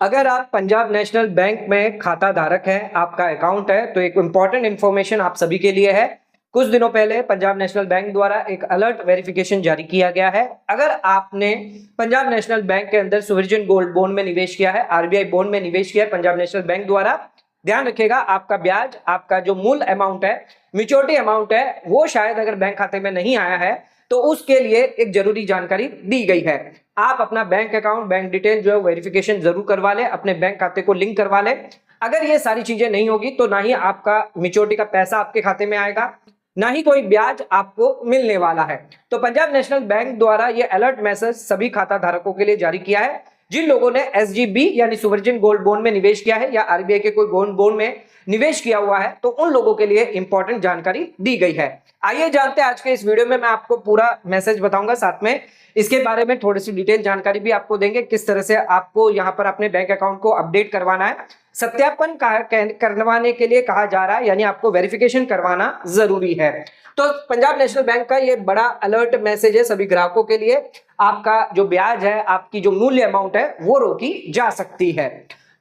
अगर आप Punjab national bank में खाता धारक हैं, आपका अकाउंट है, तो एक इंपॉर्टेंट इंफॉर्मेशन आप सभी के लिए है। कुछ दिनों पहले पंजाब नेशनल बैंक द्वारा एक अलर्ट वेरिफिकेशन जारी किया गया है। अगर आपने पंजाब नेशनल बैंक के अंदर सोवरिजन गोल्ड बॉन्ड में निवेश किया है, आरबीआई बॉन्ड में निवेश किया है पंजाब नेशनल बैंक द्वारा, ध्यान रखिएगा आपका ब्याज, आपका जो मूल अमाउंट है, मैच्योरिटी अमाउंट है, वो शायद अगर बैंक खाते में नहीं आया है तो उसके लिए एक जरूरी जानकारी दी गई है। आप अपना बैंक अकाउंट, बैंक डिटेल जो है वेरिफिकेशन जरूर करवा लें, अपने बैंक खाते को लिंक करवा लें। अगर ये सारी चीजें नहीं होगी तो ना ही आपका मैच्योरिटी का पैसा आपके खाते में आएगा, ना ही कोई ब्याज आपको मिलने वाला है। तो पंजाब नेशनल बैंक द्वारा ये अलर्ट मैसेज सभी खाता धारकों के लिए जारी किया है। जिन लोगों ने एसजीबी यानी सोवरिजन गोल्ड बॉन्ड में निवेश किया है या आरबीआई के कोई गोल्ड बॉन्ड में निवेश किया हुआ है, तो उन लोगों के लिए इंपॉर्टेंट जानकारी दी गई है। आइए जानते हैं आज के इस वीडियो में। मैं आपको पूरा मैसेज बताऊंगा, साथ में इसके बारे में थोड़ी सी डिटेल जानकारी भी आपको देंगे, किस तरह से आपको यहां पर अपने बैंक अकाउंट को अपडेट करवाना है। सत्यापन करवाने के लिए कहा जा रहा है, यानी आपको वेरिफिकेशन करवाना जरूरी है। तो पंजाब नेशनल बैंक का ये बड़ा अलर्ट मैसेज है सभी ग्राहकों के लिए। आपका जो ब्याज है, आपकी जो मूल्य अमाउंट है, वो रोकी जा सकती है।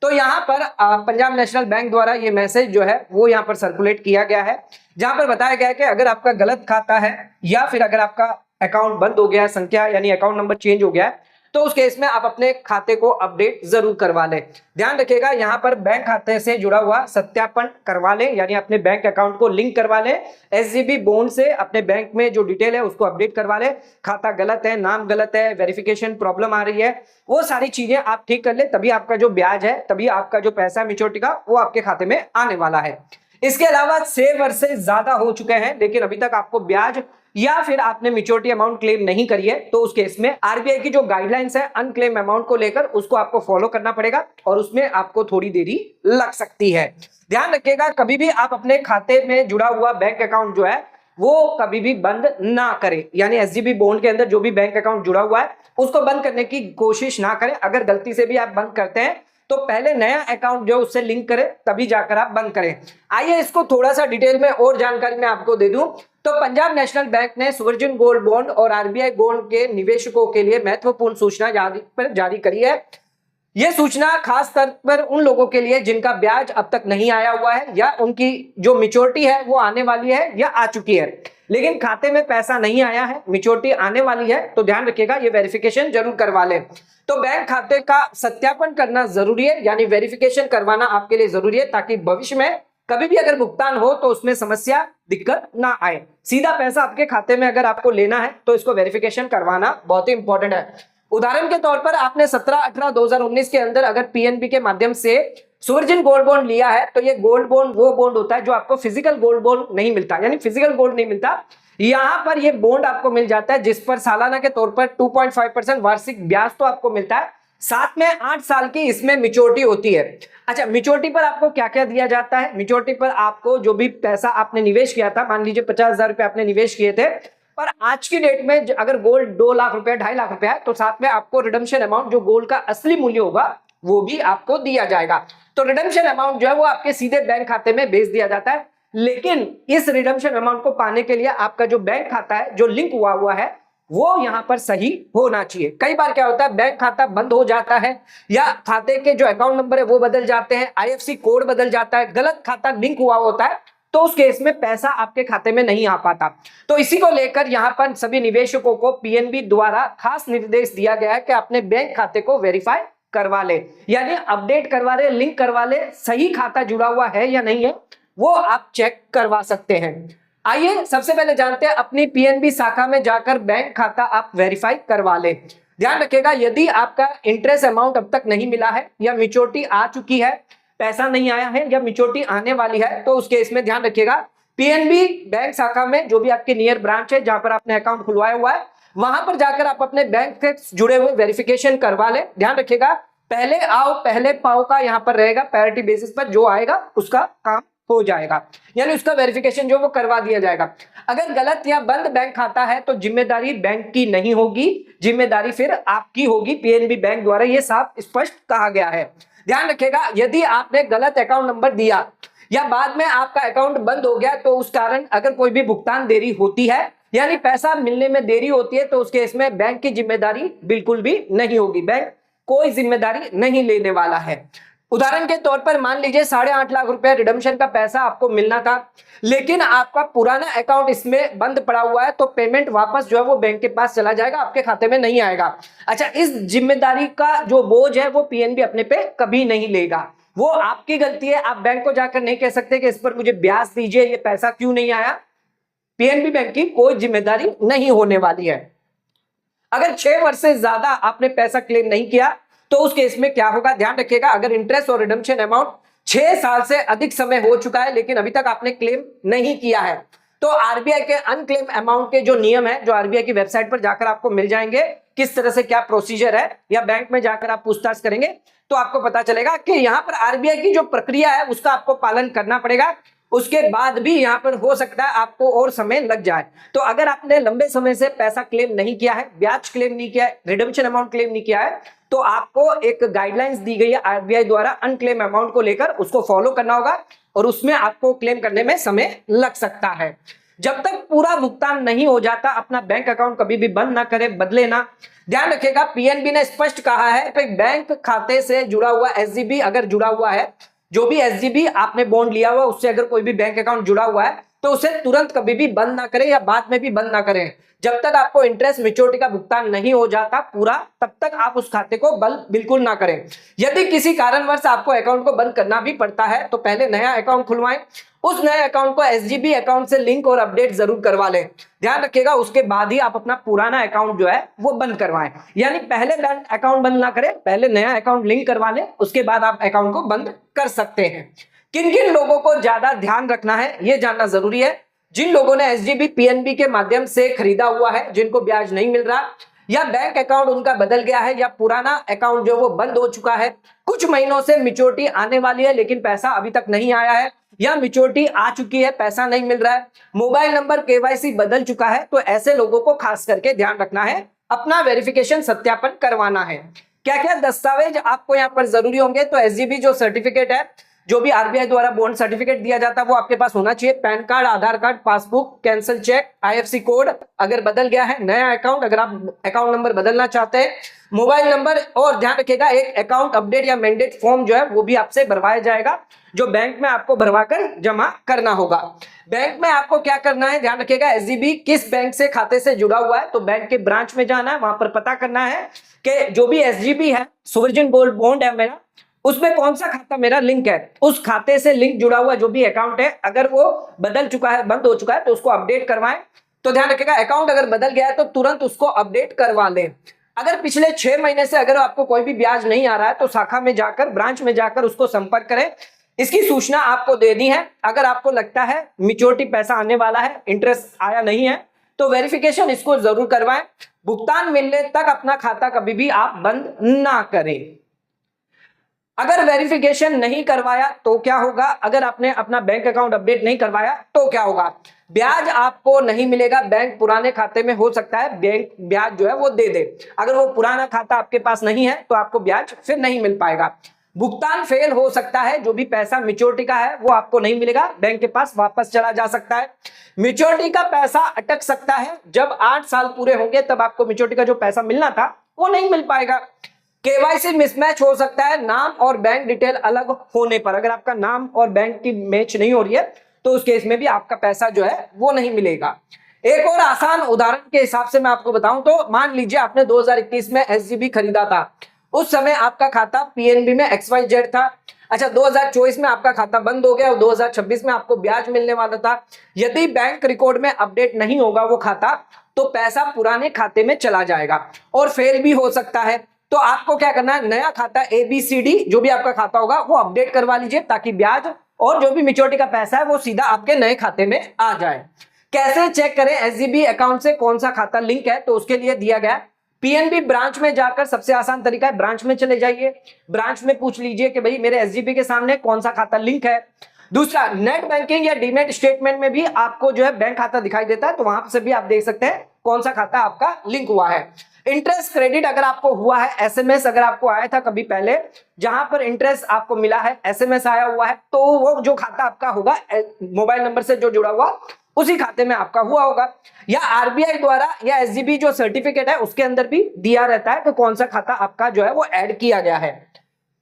तो यहाँ पर पंजाब नेशनल बैंक द्वारा ये मैसेज जो है वो यहाँ पर सर्कुलेट किया गया है, जहां पर बताया गया है कि अगर आपका गलत खाता है या फिर अगर आपका अकाउंट बंद हो गया है, संख्या यानी अकाउंट नंबर चेंज हो गया है, तो उस केस में आप अपने खाते को अपडेट जरूर करवा लें। ध्यान रखिएगा यहाँ पर बैंक खाते से जुड़ा हुआ सत्यापन करवा लें, यानी अपने बैंक अकाउंट को लिंक करवा लें। एसजीबी बॉन्ड से अपने बैंक में जो डिटेल है उसको अपडेट करवा लें। खाता गलत है, नाम गलत है, वेरिफिकेशन प्रॉब्लम आ रही है, वो सारी चीजें आप ठीक कर ले, तभी आपका जो ब्याज है, तभी आपका जो पैसा मैच्योरिटी का वो आपके खाते में आने वाला है। इसके अलावा 6 वर्ष से ज्यादा हो चुके हैं लेकिन अभी तक आपको ब्याज या फिर आपने मैच्योरिटी अमाउंट क्लेम नहीं करी है, तो उस केस में आरबीआई की जो गाइडलाइंस है अनक्लेम अमाउंट को लेकर, उसको आपको फॉलो करना पड़ेगा और उसमें आपको थोड़ी देरी लग सकती है। ध्यान रखिएगा कभी भी आप अपने खाते में जुड़ा हुआ बैंक अकाउंट जो है वो कभी भी बंद ना करें, यानी एसजीबी बॉन्ड के अंदर जो भी बैंक अकाउंट जुड़ा हुआ है उसको बंद करने की कोशिश ना करें। अगर गलती से भी आप बंद करते हैं तो पहले नया अकाउंट जो उससे लिंक करें, तभी जाकर आप बंद करें। आइए इसको थोड़ा सा डिटेल में और जानकारी मैं आपको दे दूं। तो पंजाब नेशनल बैंक ने सोवरिजन गोल्ड बॉन्ड और आरबीआई गोल्ड के निवेशकों के लिए महत्वपूर्ण सूचना जारी करी है। यह सूचना खास तौर पर उन लोगों के लिए जिनका ब्याज अब तक नहीं आया हुआ है या उनकी जो मैच्योरिटी है वो आने वाली है या आ चुकी है, लेकिन खाते में पैसा नहीं आया है, मैच्योरिटी आने वाली है, तो ध्यान रखिएगा ये वेरिफिकेशन जरूर करवा लें। तो बैंक खाते का सत्यापन करना जरूरी है, यानी वेरिफिकेशन करवाना आपके लिए जरूरी है, ताकि भविष्य में कभी भी अगर भुगतान हो तो उसमें समस्या, दिक्कत ना आए। सीधा पैसा आपके खाते में अगर आपको लेना है तो इसको वेरिफिकेशन करवाना बहुत ही इंपॉर्टेंट है। उदाहरण के तौर पर आपने 17-18-2019 के अंदर अगर पीएनबी के माध्यम से सोवरिजन गोल्ड बॉन्ड लिया है, तो ये गोल्ड बॉन्ड वो बॉन्ड होता है जो आपको फिजिकल गोल्ड बॉन्ड नहीं मिलता, यानी फिजिकल गोल्ड नहीं मिलता। यहां पर ये बॉन्ड आपको मिल जाता है जिस पर सालाना के तौर पर 2.5% वार्षिक ब्याज तो आपको मिलता है, साथ में 8 साल की इसमें मैच्योरिटी होती है। अच्छा, मैच्योरिटी पर आपको क्या क्या दिया जाता है? मैच्योरिटी पर आपको जो भी पैसा आपने निवेश किया था, मान लीजिए 50,000 रुपए आपने निवेश किए थे, पर आज की डेट में अगर गोल्ड 2 लाख रुपए, 2.5 लाख रुपए है, तो साथ में आपको रिडम्पशन अमाउंट जो गोल्ड का असली मूल्य होगा वो भी आपको दिया जाएगा। तो रिडम्पशन अमाउंट जो है वो आपके सीधे बैंक खाते में भेज दिया जाता है, लेकिन इस रिडम्पशन अमाउंट को पाने के लिए आपका जो बैंक खाता है जो लिंक हुआ है वो यहां पर सही होना चाहिए। कई बार क्या होता है, बैंक खाता बंद हो जाता है या खाते के जो अकाउंट नंबर है वो बदल जाते हैं, आईएफएससी कोड बदल जाता है, गलत खाता लिंक हुआ होता है, तो उस केस में पैसा आपके खाते में नहीं आ पाता। तो इसी को लेकर यहां पर सभी निवेशकों को पीएनबी द्वारा खास निर्देश दिया गया है कि अपने बैंक खाते को वेरीफाई करवा ले, यानी अपडेट करवा ले, लिंक करवा ले, सही खाता जुड़ा हुआ है या नहीं है वो आप चेक करवा सकते हैं। आइए सबसे पहले जानते हैं, अपनी पीएनबी शाखा में जाकर बैंक खाता आप वेरीफाई करवा लें। ध्यान रखिएगा यदि आपका इंटरेस्ट अमाउंट अब तक नहीं मिला है या मैच्योरिटी आ चुकी है, पैसा नहीं आया है या मैच्योरिटी आने वाली है, तो उस केस में ध्यान रखिएगा पीएनबी बैंक शाखा में जो भी आपकी नियर ब्रांच है जहां पर आपने अकाउंट खुलवाया हुआ है, वहां पर जाकर आप अपने बैंक से जुड़े हुए वेरिफिकेशन करवा लें। ध्यान रखिएगा पहले आओ पहले पाओ का यहां पर रहेगा, प्रायोरिटी बेसिस पर जो आएगा उसका काम हो जाएगा, यानी उसका वेरिफिकेशन जो वो करवा दिया जाएगा। अगर गलत या बंद बैंक खाता है तो जिम्मेदारी बैंक की नहीं होगी, जिम्मेदारी फिर आपकी होगी। पीएनबी बैंक द्वारा ये साफ स्पष्ट कहा गया है। ध्यान रखिएगा यदि आपने गलत अकाउंट नंबर दिया या बाद में आपका अकाउंट बंद हो गया, तो उस कारण अगर कोई भी भुगतान देरी होती है यानी पैसा मिलने में देरी होती है, तो उस केस में बैंक की जिम्मेदारी बिल्कुल भी नहीं होगी। बैंक कोई जिम्मेदारी नहीं लेने वाला है। उदाहरण के तौर पर मान लीजिए 8.5 लाख रुपए रिडम्पशन का पैसा आपको मिलना था, लेकिन आपका पुराना अकाउंट इसमें बंद पड़ा हुआ है, तो पेमेंट वापस जो है वो बैंक के पास चला जाएगा, आपके खाते में नहीं आएगा। अच्छा, इस जिम्मेदारी का जो बोझ है वो पीएनबी अपने पे कभी नहीं लेगा। वो आपकी गलती है, आप बैंक को जाकर नहीं कह सकते कि इस पर मुझे ब्याज दीजिए, ये पैसा क्यों नहीं आया। पीएनबी बैंक की कोई जिम्मेदारी नहीं होने वाली है। अगर 6 वर्ष से ज्यादा आपने पैसा क्लेम नहीं किया तो उस केस में क्या होगा, ध्यान रखिएगा। अगर इंटरेस्ट और रिडम्पशन अमाउंट 6 साल से अधिक समय हो चुका है लेकिन अभी तक आपने क्लेम नहीं किया है, तो आरबीआई के अनक्लेम अमाउंट के जो नियम है, जो आरबीआई की वेबसाइट पर जाकर आपको मिल जाएंगे, किस तरह से क्या प्रोसीजर है, या बैंक में जाकर आप पूछताछ करेंगे तो आपको पता चलेगा कि यहां पर आरबीआई की जो प्रक्रिया है उसका आपको पालन करना पड़ेगा। उसके बाद भी यहां पर हो सकता है आपको और समय लग जाए। तो अगर आपने लंबे समय से पैसा क्लेम नहीं किया है, ब्याज क्लेम नहीं किया है, रिडम्पशन अमाउंट क्लेम नहीं किया है, तो आपको एक गाइडलाइंस दी गई है आरबीआई द्वारा अनक्लेम अमाउंट को लेकर, उसको फॉलो करना होगा और उसमें आपको क्लेम करने में समय लग सकता है। जब तक पूरा भुगतान नहीं हो जाता अपना बैंक अकाउंट कभी भी बंद ना करे, बदले ना। ध्यान रखिएगा, पीएनबी ने स्पष्ट कहा है कि बैंक खाते से जुड़ा हुआ एसजीबी अगर जुड़ा हुआ है, जो भी एसजीबी आपने बॉन्ड लिया हुआ उससे अगर कोई भी बैंक अकाउंट जुड़ा हुआ है तो उसे तुरंत कभी भी बंद ना करें या बाद में भी बंद ना करें। जब तक आपको इंटरेस्ट मैच्योरिटी का भुगतान नहीं हो जाता पूरा, तब तक आप उस खाते को बिल्कुल ना करें। यदि किसी कारणवश आपको अकाउंट को बंद करना भी पड़ता है तो पहले नया अकाउंट खुलवाएं, उस नए अकाउंट को एसजीबी अकाउंट से लिंक और अपडेट जरूर करवा लें। ध्यान रखिएगा, उसके बाद ही आप अपना पुराना अकाउंट जो है वो बंद करवाएं। यानी पहले बैंक अकाउंट बंद ना करें, पहले नया अकाउंट लिंक करवा लें, उसके बाद आप अकाउंट को बंद कर सकते हैं। किन किन लोगों को ज्यादा ध्यान रखना है ये जानना जरूरी है। जिन लोगों ने एसजीबी पीएनबी के माध्यम से खरीदा हुआ है, जिनको ब्याज नहीं मिल रहा, या बैंक अकाउंट उनका बदल गया है, या पुराना अकाउंट जो वो बंद हो चुका है, कुछ महीनों से मैच्योरिटी आने वाली है लेकिन पैसा अभी तक नहीं आया है, या मैच्योरिटी आ चुकी है पैसा नहीं मिल रहा है, मोबाइल नंबर केवाईसी बदल चुका है, तो ऐसे लोगों को खास करके ध्यान रखना है, अपना वेरिफिकेशन सत्यापन करवाना है। क्या क्या दस्तावेज आपको यहाँ पर जरूरी होंगे, तो एसजीबी जो सर्टिफिकेट है, जो भी आरबीआई द्वारा बॉन्ड सर्टिफिकेट दिया जाता है वो आपके पास होना चाहिए। PAN card, Aadhaar card, passbook, cancel cheque, IFSC code अगर बदल गया है, नया अकाउंट अगर आप अकाउंट नंबर बदलना चाहते हैं, मोबाइल नंबर, और ध्यान रखिएगा एक अकाउंट अपडेट या मैंडेट फॉर्म जो है वो भी आपसे भरवाया जाएगा, जो बैंक में आपको भरवाकर जमा करना होगा। बैंक में आपको क्या करना है, ध्यान रखिएगा, एसजीबी किस बैंक से खाते से जुड़ा हुआ है, तो बैंक के ब्रांच में जाना है, वहां पर पता करना है कि जो भी एसजीबी है, सोवरेन गोल्ड बॉन्ड है मेरा, उसमें कौन सा खाता मेरा लिंक है, उस खाते से लिंक जुड़ा हुआ जो भी अकाउंट है, अगर वो बदल चुका है, बंद हो चुका है, तो उसको अपडेट करवाएं। तो ध्यान रखिएगा, अकाउंट अगर बदल गया है तो तुरंत उसको अपडेट करवा लें। अगर पिछले 6 महीने से अगर आपको कोई भी ब्याज नहीं आ रहा है तो शाखा में जाकर, ब्रांच में जाकर उसको संपर्क करें, इसकी सूचना आपको देनी है। अगर आपको लगता है मैच्योरिटी पैसा आने वाला है, इंटरेस्ट आया नहीं है, तो वेरिफिकेशन इसको जरूर करवाएं। भुगतान मिलने तक अपना खाता कभी भी आप बंद ना करें। अगर वेरिफिकेशन नहीं करवाया तो क्या होगा, अगर आपने अपना बैंक अकाउंट अपडेट नहीं करवाया तो क्या होगा, ब्याज आपको नहीं मिलेगा। बैंक पुराने खाते में हो सकता है बैंक ब्याज जो है वो दे दे, अगर वो पुराना खाता आपके पास नहीं है तो आपको ब्याज फिर नहीं मिल पाएगा। भुगतान फेल हो सकता है, जो भी पैसा मैच्योरिटी का है वो आपको नहीं मिलेगा, बैंक के पास वापस चला जा सकता है। मैच्योरिटी का पैसा अटक सकता है, जब 8 साल पूरे होंगे तब आपको मैच्योरिटी का जो पैसा मिलना था वो नहीं मिल पाएगा। केवाईसी मिसमैच हो सकता है, नाम और बैंक डिटेल अलग होने पर, अगर आपका नाम और बैंक की मैच नहीं हो रही है तो उस केस में भी आपका पैसा जो है वो नहीं मिलेगा। एक और आसान उदाहरण के हिसाब से मैं आपको बताऊं तो मान लीजिए आपने 2021 में एसजीबी खरीदा था, उस समय आपका खाता पीएनबी में XYZ था। अच्छा, 2024 में आपका खाता बंद हो गया और 2026 में आपको ब्याज मिलने वाला था। यदि बैंक रिकॉर्ड में अपडेट नहीं होगा वो खाता, तो पैसा पुराने खाते में चला जाएगा और फेल भी हो सकता है। तो आपको क्या करना है, नया खाता ABCD जो भी आपका खाता होगा वो अपडेट करवा लीजिए, ताकि ब्याज और जो भी मैच्योरिटी का पैसा है वो सीधा आपके नए खाते में आ जाए। कैसे चेक करें एसजीबी अकाउंट से कौन सा खाता लिंक है, तो उसके लिए दिया गया पीएनबी ब्रांच में जाकर सबसे आसान तरीका है, ब्रांच में चले जाइए, ब्रांच में पूछ लीजिए कि भाई मेरे एसजीबी के सामने कौन सा खाता लिंक है। दूसरा, नेट बैंकिंग या डीमैट स्टेटमेंट में भी आपको जो है बैंक खाता दिखाई देता है, तो वहां से भी आप देख सकते हैं कौन सा खाता आपका लिंक हुआ है। इंटरेस्ट क्रेडिट अगर आपको हुआ है, एसएमएस अगर आपको आया था कभी पहले जहां पर इंटरेस्ट आपको मिला है, एसएमएस आया हुआ है, तो वो जो खाता आपका होगा मोबाइल नंबर से जो जुड़ा हुआ उसी खाते में आपका हुआ होगा, या आरबीआई द्वारा या एसजीबी जो सर्टिफिकेट है उसके अंदर भी दिया रहता है कि कौन सा खाता आपका जो है वो ऐड किया गया है।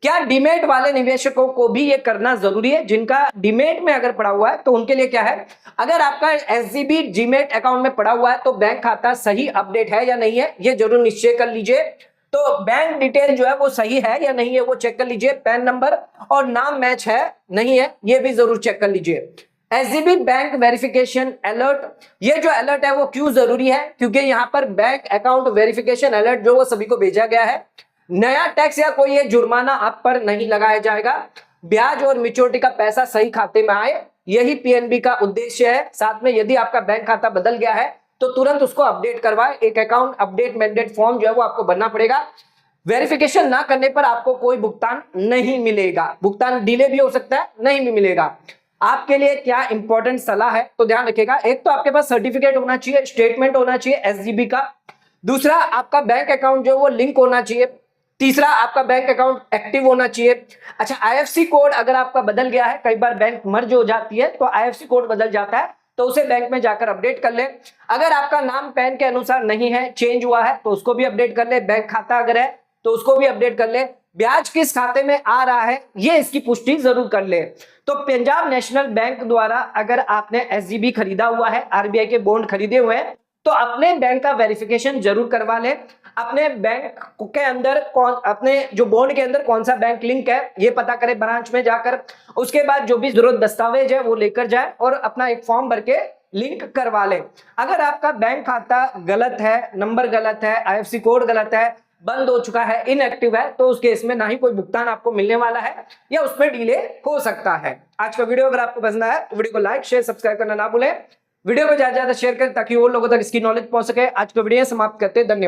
क्या डीमेट वाले निवेशकों को भी ये करना जरूरी है? जिनका डीमेट में अगर पड़ा हुआ है तो उनके लिए क्या है, अगर आपका एसजीबी डीमेट अकाउंट में पड़ा हुआ है तो बैंक खाता सही अपडेट है या नहीं है, ये जरूर निश्चय कर लीजिए। तो बैंक डिटेल जो है वो सही है या नहीं है वो चेक कर लीजिए। पैन नंबर और नाम मैच है नहीं है ये भी जरूर चेक कर लीजिए। एसजीबी बैंक वेरिफिकेशन अलर्ट, ये जो अलर्ट है वो क्यों जरूरी है? क्योंकि यहाँ पर बैंक अकाउंट वेरिफिकेशन अलर्ट जो वो सभी को भेजा गया है। नया टैक्स या कोई ये जुर्माना आप पर नहीं लगाया जाएगा, ब्याज और मैच्योरिटी का पैसा सही खाते में आए, यही पीएनबी का उद्देश्य है। साथ में यदि आपका बैंक खाता बदल गया है तो तुरंत उसको अपडेट करवाए, एक अकाउंट अपडेट मैंडेट फॉर्म जो है वो आपको भरना पड़ेगा। वेरिफिकेशन ना करने पर आपको कोई भुगतान नहीं मिलेगा, भुगतान डिले भी हो सकता है, नहीं भी मिलेगा। आपके लिए क्या इंपॉर्टेंट सलाह है तो ध्यान रखिएगा, एक तो आपके पास सर्टिफिकेट होना चाहिए, स्टेटमेंट होना चाहिए एसजीबी का, दूसरा आपका बैंक अकाउंट जो वो लिंक होना चाहिए, तीसरा आपका बैंक अकाउंट एक्टिव होना चाहिए। अच्छा, आईएफसी कोड अगर आपका बदल गया है, कई बार बैंक मर्ज हो जाती है तो आईएफसी कोड बदल जाता है, तो उसे बैंक में जाकर अपडेट कर ले। अगर आपका नाम पैन के अनुसार नहीं है, चेंज हुआ है तो उसको भी अपडेट कर ले। बैंक खाता अगर है तो उसको भी अपडेट कर ले। ब्याज किस खाते में आ रहा है ये इसकी पुष्टि जरूर कर ले। तो पंजाब नेशनल बैंक द्वारा अगर आपने एसजीबी खरीदा हुआ है, आरबीआई के बॉन्ड खरीदे हुए हैं, तो अपने बैंक का वेरिफिकेशन जरूर करवा ले। अपने बैंक के अंदर अपने जो बॉन्ड के अंदर कौन सा बैंक लिंक है ये पता करे ब्रांच में जाकर। उसके बाद जो भी जरूरत दस्तावेज है वो लेकर जाए और अपना एक फॉर्म भर के लिंक करवा ले। अगर आपका बैंक खाता गलत है, नंबर गलत है, आईएफसी कोड गलत है, बंद हो चुका है, इनएक्टिव है, तो उस केस में ना ही कोई भुगतान आपको मिलने वाला है या उसमें डिले हो सकता है। आज का वीडियो अगर आपको पसंद आया तो वीडियो को लाइक शेयर सब्सक्राइब करना ना भूलें। वीडियो को ज्यादा से ज्यादा शेयर करें ताकि और लोगों तक इसकी नॉलेज पहुंच सके। आज का वीडियो समाप्त करते हैं, धन्यवाद।